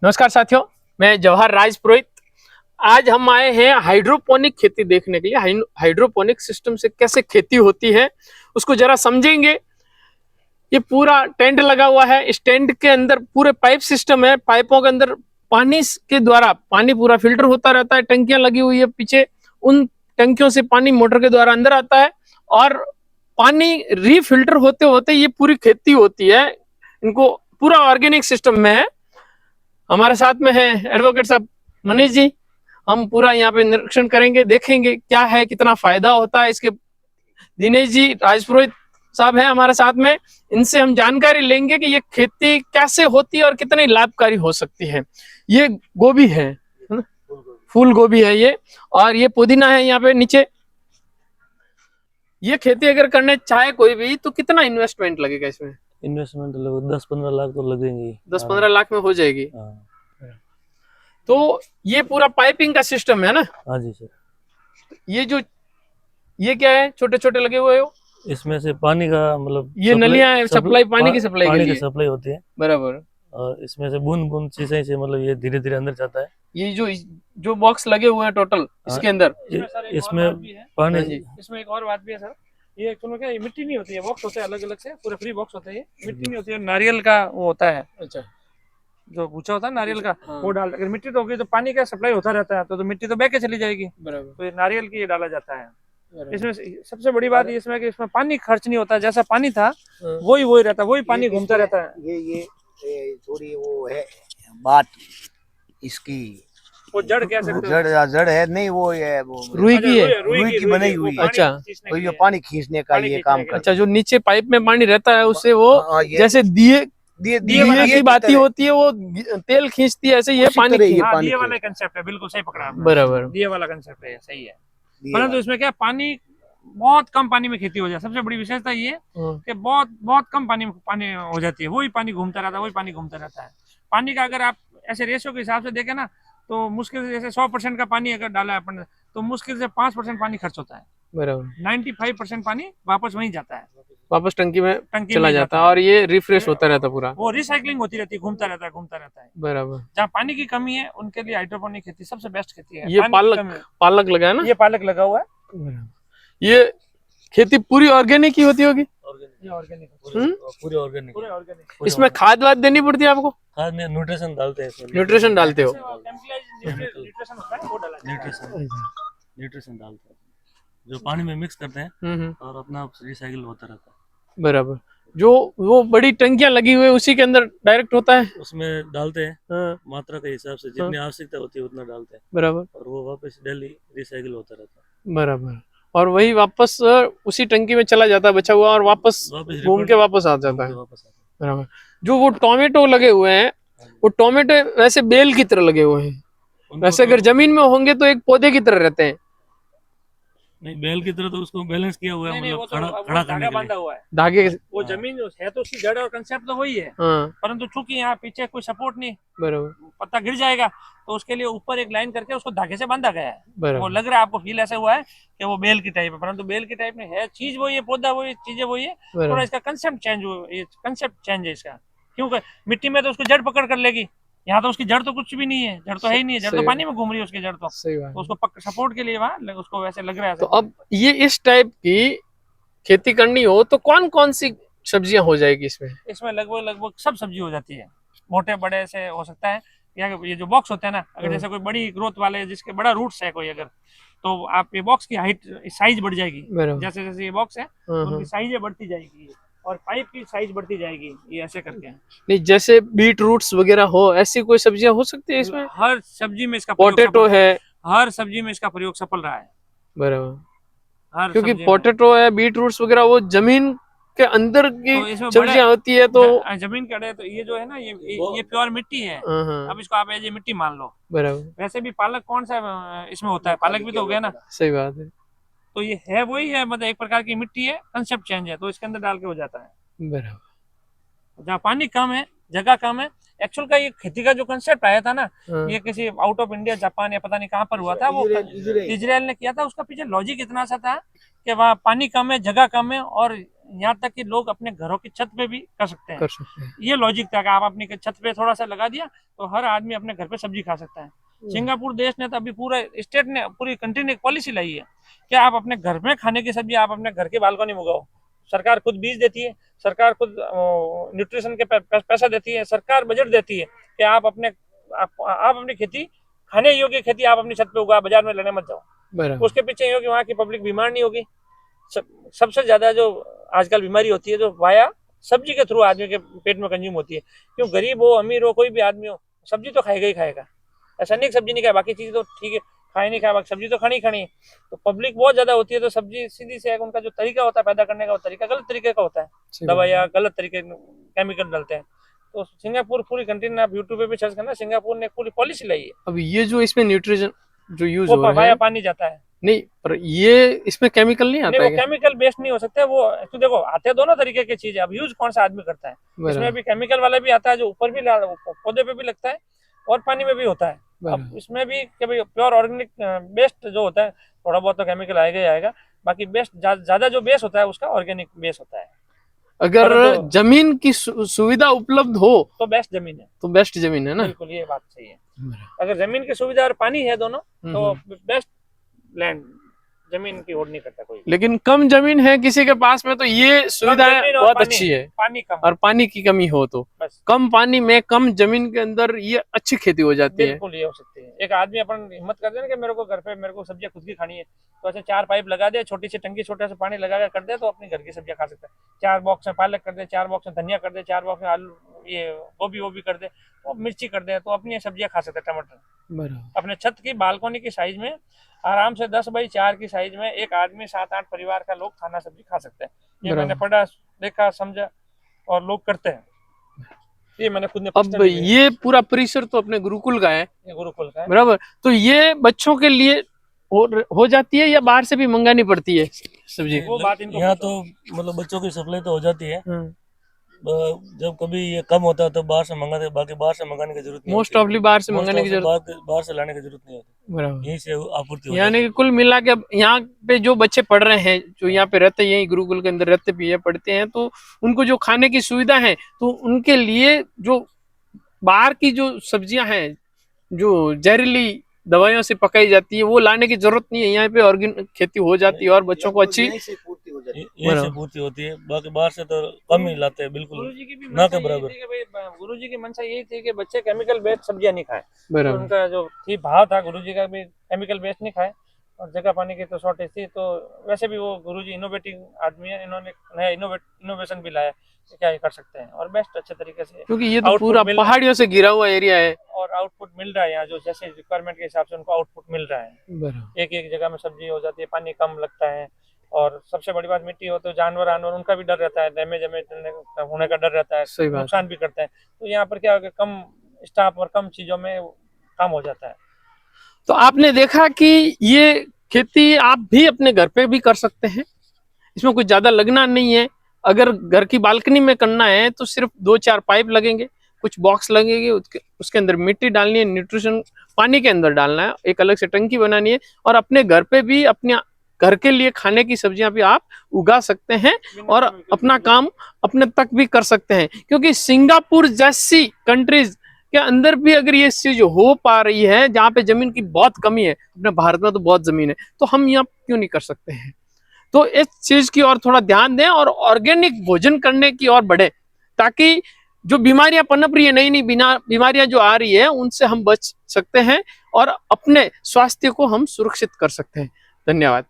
नमस्कार साथियों, मैं जवाहर राज पुरोहित। आज हम आए हैं हाइड्रोपोनिक खेती देखने के लिए। हाइड्रोपोनिक सिस्टम से कैसे खेती होती है उसको जरा समझेंगे। ये पूरा टेंट लगा हुआ है। इस टेंट के अंदर पूरे पाइप सिस्टम है। पाइपों के अंदर पानी के द्वारा पानी पूरा फिल्टर होता रहता है। टंकियां लगी हुई है पीछे, उन टंकियों से पानी मोटर के द्वारा अंदर आता है और पानी रीफिल्टर होते होते ये पूरी खेती होती है। इनको पूरा ऑर्गेनिक सिस्टम में है। हमारे साथ में है एडवोकेट साहब मनीष जी। हम पूरा यहाँ पे निरीक्षण करेंगे, देखेंगे क्या है, कितना फायदा होता है इसके। दिनेश जी राजपुरोहित साहब हैं हमारे साथ में। इनसे हम जानकारी लेंगे कि ये खेती कैसे होती है और कितनी लाभकारी हो सकती है। ये गोभी है ना? फूल गोभी है ये, और ये पुदीना है यहाँ पे नीचे। ये खेती अगर करने चाहे कोई भी तो कितना इन्वेस्टमेंट लगेगा इसमें? इन्वेस्टमेंट लगभग 10-15 लाख तो लगेंगे। 10-15 लाख में हो जाएगी। तो ये पूरा पाइपिंग का सिस्टम है ना? हाँ जी सर। ये क्या है, छोटे छोटे लगे हुए हो? इसमें से पानी का मतलब ये नलियां है, सप्लाई पानी की सप्लाई के लिए सप्लाई होती है बराबर। और इसमें से बूंद बूंद सिंचाई से मतलब ये धीरे धीरे अंदर जाता है। ये जो बॉक्स लगे हुए हैं टोटल इसके अंदर, इसमें पानी। इसमें एक और बात भी है सर, ये एक्चुअली क्या, ये मिट्टी नहीं होती है, बॉक्स होते हैं अलग अलग से, पूरे फ्री बॉक्स होते हैं। ये मिट्टी नहीं होती है, नारियल का वो होता है। अच्छा, जो भूचा होता है नारियल का, हाँ। वो डाल, अगर मिट्टी तो होगी तो पानी का सप्लाई होता रहता है, तो मिट्टी तो बह के चली जाएगी। बराबर। तो ये नारियल की ये डाला जाता है। इसमें सबसे बड़ी बात इसमें कि इसमें पानी खर्च नहीं होता, जैसा पानी था वही रहता है, वही पानी घूमता रहता है। ये थोड़ी वो है बात इसकी, वो जड़ कह सकते हो। जड़ है नहीं, वो ये वो रुई की है। रुई की बनाई हुई है। अच्छा, तो ये पानी खींचने का ये काम करता अच्छा, जो नीचे पाइप में पानी रहता है उससे वो है। जैसे दिए की बाती होती है, वो तेल खींचती है, ऐसे ये पानी दिए वाला कंसेप्ट है, बिल्कुल सही पकड़ा आपने। बराबर, दिए वाला कंसेप्ट है, सही है। परंतु इसमें क्या, पानी बहुत कम पानी में खेती हो जाए। सबसे बड़ी विशेषता ये कि बहुत बहुत कम पानी हो जाती है, वही पानी घूमता रहता है, वही पानी घूमता रहता है। पानी का अगर आप ऐसे रेशियो के हिसाब से देखें ना, तो मुश्किल से जैसे 100% का पानी अगर डाला है अपन, तो मुश्किल से 5% पानी खर्च होता है। बराबर, 95% पानी वापस वहीं जाता है, वापस टंकी में चला जाता है और ये रिफ्रेश होता रहता है पूरा। वो रिसाइकलिंग होती रहती है, घूमता रहता है। बराबर। जहाँ पानी की कमी है उनके लिए हाइड्रोपोनिक खेती सबसे बेस्ट खेती है। ये पालक लगा है ना? ये पालक लगा हुआ है। ये खेती पूरी ऑर्गेनिक ही होती होगी? पूरे ऑर्गेनिक। इसमें खाद वाद देनी पड़ती है आपको? खाद में न्यूट्रिशन डालते हैं। न्यूट्रिशन डालते हो? न्यूट्रिशन डालते हैं जो पानी में मिक्स करते हैं और अपना रिसाइकिल होता रहता है। बराबर। जो वो बड़ी टंकियां लगी हुई है उसी के अंदर डायरेक्ट होता है, उसमें डालते हैं। हाँ। मात्रा के हिसाब से जितनी आवश्यकता होती है उतना डालते हैं। बराबर। और वो वापस डेली रिसाइकिल होता रहता है। बराबर। और वही वापस उसी टंकी में चला जाता है बचा हुआ, और वापस घूम के वापस आ जाता है। बराबर। जो वो टोमेटो लगे हुए हैं, वो टोमेटो वैसे बेल की तरह लगे हुए हैं, वैसे अगर जमीन में होंगे तो एक पौधे की तरह रहते हैं। नहीं, बैल की तरह तो उसको बैलेंस किया हुआ है, मतलब खड़ा करने के लिए हुआ है धागे। वो जमीन है तो उसकी जड़ और कंसेप्ट तो वही है, परंतु चूंकि यहाँ पीछे कोई सपोर्ट नहीं, बराबर, पत्ता गिर जाएगा, तो उसके लिए ऊपर एक लाइन करके उसको धागे से बांधा गया है। वो लग रहा है आपको फील ऐसा हुआ है कि वो बेल की टाइप है, परंतु बेल की टाइप में है चीज वही है, पौधा वही, चीजें वही है, थोड़ा इसका कंसेप्ट चेंज हुआ, ये कंसेप्ट चेंज है इसका। क्योंकि मिट्टी में तो उसको जड़ पकड़ कर लेगी, यहाँ तो उसकी जड़ तो कुछ भी नहीं है, जड़ तो है ही नहीं है, जड़ तो पानी में घूम रही है उसकी जड़ तो। सही बात। तो उसको सपोर्ट के लिए वहाँ उसको वैसे लग रहा है। तो अब ये इस टाइप की खेती करनी हो तो कौन कौन सी सब्जियां हो जाएगी इसमें? इसमें लगभग सब सब्जी हो जाती है, मोटे बड़े से हो सकता है। ये जो बॉक्स होते हैं ना, अगर जैसे कोई बड़ी ग्रोथ वाले जिसके बड़ा रूट्स है कोई, अगर तो आप ये बॉक्स की हाइट साइज बढ़ जाएगी। जैसे जैसे ये बॉक्स है तो उनकी साइजें बढ़ती जाएगी और पाइप की साइज बढ़ती जाएगी, ये ऐसे करके। नहीं, जैसे बीट रूट्स वगैरह हो, ऐसी कोई सब्जियां हो सकती है इसमें? हर सब्जी में इसका पोटैटो है, हर सब्जी में इसका प्रयोग सफल रहा है। बराबर। क्योंकि पोटैटो है, बीट रूट्स वगैरह वो जमीन के अंदर की सब्जियां होती है, तो जमीन कड़े, तो ये जो है ना, ये प्योर मिट्टी है। अब इसको आप ये मिट्टी मान लो। बराबर। वैसे भी पालक कौन सा इसमें होता है, पालक भी तो हो गया ना। सही बात है। तो ये है वही है, मतलब एक प्रकार की मिट्टी है, कंसेप्ट चेंज है, तो इसके अंदर डाल के हो जाता है। बराबर। जहाँ पानी कम है, जगह कम है, एक्चुअल का ये खेती का जो कंसेप्ट आया था ना, ये किसी आउट ऑफ इंडिया, जापान या पता नहीं कहाँ पर हुआ था, वो इजराइल ने किया था। उसका पीछे लॉजिक इतना सा था कि वहाँ पानी कम है, जगह कम है और यहाँ तक कि लोग अपने घरों की छत पे भी कर सकते हैं। हैं। ये लॉजिक था कि आप अपनी छत पे थोड़ा सा लगा दिया तो हर आदमी अपने घर पे सब्जी खा सकता है। सिंगापुर देश ने तो अभी पूरा स्टेट ने पूरी कंट्री ने एक पॉलिसी लाई है कि आप अपने घर में खाने की सब्जी आप अपने घर के बालकनी में उगाओ। सरकार खुद बीज देती है, सरकार खुद न्यूट्रिशन के पैसा देती है, सरकार बजट देती है कि आप अपनी खेती, खाने योग्य खेती आप अपनी छत पे उगा, बाजार में लेने मत जाओ। उसके पीछे ये हो कि वहाँ की पब्लिक बीमार नहीं होगी। सबसे ज्यादा जो आजकल बीमारी होती है जो वाया सब्जी के थ्रू आदमी के पेट में कंज्यूम होती है। क्यों, गरीब हो अमीर हो कोई भी आदमी हो, सब्जी तो खाएगा ही खाएगा। ऐसा नहीं सब्जी नहीं खाए, बाकी चीज तो ठीक है खाए नहीं खाए, बाकी सब्जी तो खानी खानी है। तो पब्लिक बहुत ज्यादा होती है तो सब्जी सीधी से उनका जो तरीका होता है पैदा करने का, वो तरीका गलत तरीके का होता है, दवाइयाँ गलत तरीके केमिकल डालते हैं। तो सिंगापुर पूरी कंट्री ने, आप यूट्यूब पे भी सर्च करना, सिंगापुर ने पूरी पॉलिसी लाई है। अब ये जो इसमें न्यूट्रिशन जो यूज हो रहा है, पानी जाता है नहीं, पर ये इसमें केमिकल नहीं आता है? वो केमिकल बेस्ड नहीं हो सकते वो। तो देखो आते दोनों तरीके की चीज है, अब यूज कौन सा आदमी करता है। इसमें भी केमिकल वाला भी आता है जो ऊपर भी पौधे पे भी लगता है और पानी में भी होता है। अब इसमें भी कभी प्योर ऑर्गेनिक बेस्ड जो होता है, थोड़ा बहुत तो केमिकल आएगा ही आएगा, बाकी बेस्ट ज्यादा जो बेस होता है उसका ऑर्गेनिक बेस होता है। अगर जमीन की सुविधा उपलब्ध हो तो बेस्ट जमीन है, तो बेस्ट जमीन है ना। बिल्कुल ये बात सही है। अगर जमीन की सुविधा और पानी है दोनों तो बेस्ट लैंड, जमीन की होड़ नहीं करता कोई। लेकिन कम जमीन है किसी के पास में तो ये सुविधाएं बहुत अच्छी है, पानी कम और पानी की कमी हो तो बस कम पानी में कम जमीन के अंदर ये अच्छी खेती हो जाती है। बिल्कुल ये हो सकती है। एक आदमी अपन हिम्मत कर दे ना कि मेरे को घर पे मेरे को सब्जियां खुद की खानी है, तो ऐसे 4 पाइप लगा दे, छोटी सी टंकी, छोटा सा पानी लगा कर दे तो अपनी घर की सब्जियां खा सकता है। 4 बॉक्स में पालक कर दे, 4 बॉक्स में धनिया कर दे, 4 बॉक्स में आलू ये गोभी कर दे, तो मिर्ची कर दे, तो अपनी सब्जियां खा सकते हैं। टमाटर अपने छत की बालकनी की साइज में आराम से 10 बाई 4 की साइज में एक आदमी 7-8 परिवार का लोग खाना सब्जी खा सकते हैं। ये मैंने पढ़ा, देखा, समझा और लोग करते हैं। ये मैंने खुद ने। अब ये पूरा परिसर तो अपने गुरुकुल का है, ये गुरुकुल का है बराबर। तो ये बच्चों के लिए हो जाती है या बाहर से भी मंगानी पड़ती है सब्जी? वो बात इनको यहाँ तो मतलब बच्चों की सप्लाई तो हो जाती है, जब कभी ये कम होता है तो बाहर से मंगाते, बाकी बाहर से मंगाने की जरूरत नहीं। मोस्ट ऑफली बाहर से मंगाने की जरूरत, बाहर से लाने की जरूरत नहीं होती, यहीं से आपूर्ति हो यानी कि कुल मिला के यहाँ पे जो बच्चे पढ़ रहे हैं, जो यहाँ पे रहते हैं, यही गुरुकुल के अंदर रहते भी है, पढ़ते हैं, तो उनको जो खाने की सुविधा है, तो उनके लिए जो बाहर की जो सब्जियां हैं जो जहरीली दवाइयों से पकाई जाती है वो लाने की जरूरत नहीं है। यहाँ पे ऑर्गेनिक खेती हो जाती है और बच्चों को अच्छी यहीं से पूर्ति होती है, बाकी बाहर से तो कम ही लाते हैं, बिल्कुल गुरुजी की भी ना के बराबर। गुरुजी की मंशा यही थी कि बच्चे केमिकल बेस्ड सब्जियां नहीं खाएं। तो उनका जो थी भाव था गुरुजी का भी केमिकल बेस्ड नहीं खाए, और जगह पानी की तो शॉर्टेज थी। तो वैसे भी वो गुरुजी इनोवेटिव आदमी है, इन्होंने नया इनोवेशन भी लाया कि क्या कर सकते हैं और बेस्ट अच्छे तरीके से, क्योंकि ये तो पूरा पहाड़ियों से घिरा हुआ एरिया है और आउटपुट मिल रहा है यहाँ, जो जैसे रिक्वायरमेंट के हिसाब से उनको आउटपुट मिल रहा है। एक जगह में सब्जी हो जाती है, पानी कम लगता है, और सबसे बड़ी बात मिट्टी हो तो जानवर उनका भी डर रहता है, डैमेज होने का डर रहता है, नुकसान भी करते हैं। तो यहाँ पर क्या होगा, कम स्टाफ और कम चीजों में काम हो जाता है। तो आपने देखा कि ये खेती आप भी अपने घर पे भी कर सकते हैं, इसमें कुछ ज्यादा लगना नहीं है। अगर घर की बालकनी में करना है तो सिर्फ 2-4 पाइप लगेंगे, कुछ बॉक्स लगेंगे, उसके अंदर मिट्टी डालनी है, न्यूट्रिशन पानी के अंदर डालना है, एक अलग से टंकी बनानी है, और अपने घर पे भी अपने घर के लिए खाने की सब्जियां भी आप उगा सकते हैं और अपना काम अपने तक भी कर सकते हैं। क्योंकि सिंगापुर जैसी कंट्रीज के अंदर भी अगर ये चीज हो पा रही है, जहाँ पे जमीन की बहुत कमी है, अपने भारत में तो बहुत जमीन है, तो हम यहाँ क्यों नहीं कर सकते हैं? तो इस चीज की और थोड़ा ध्यान दें और ऑर्गेनिक भोजन करने की ओर बढ़े, ताकि जो बीमारियां पनप रही है, नई नई बीमारियां जो आ रही है, उनसे हम बच सकते हैं और अपने स्वास्थ्य को हम सुरक्षित कर सकते हैं। धन्यवाद।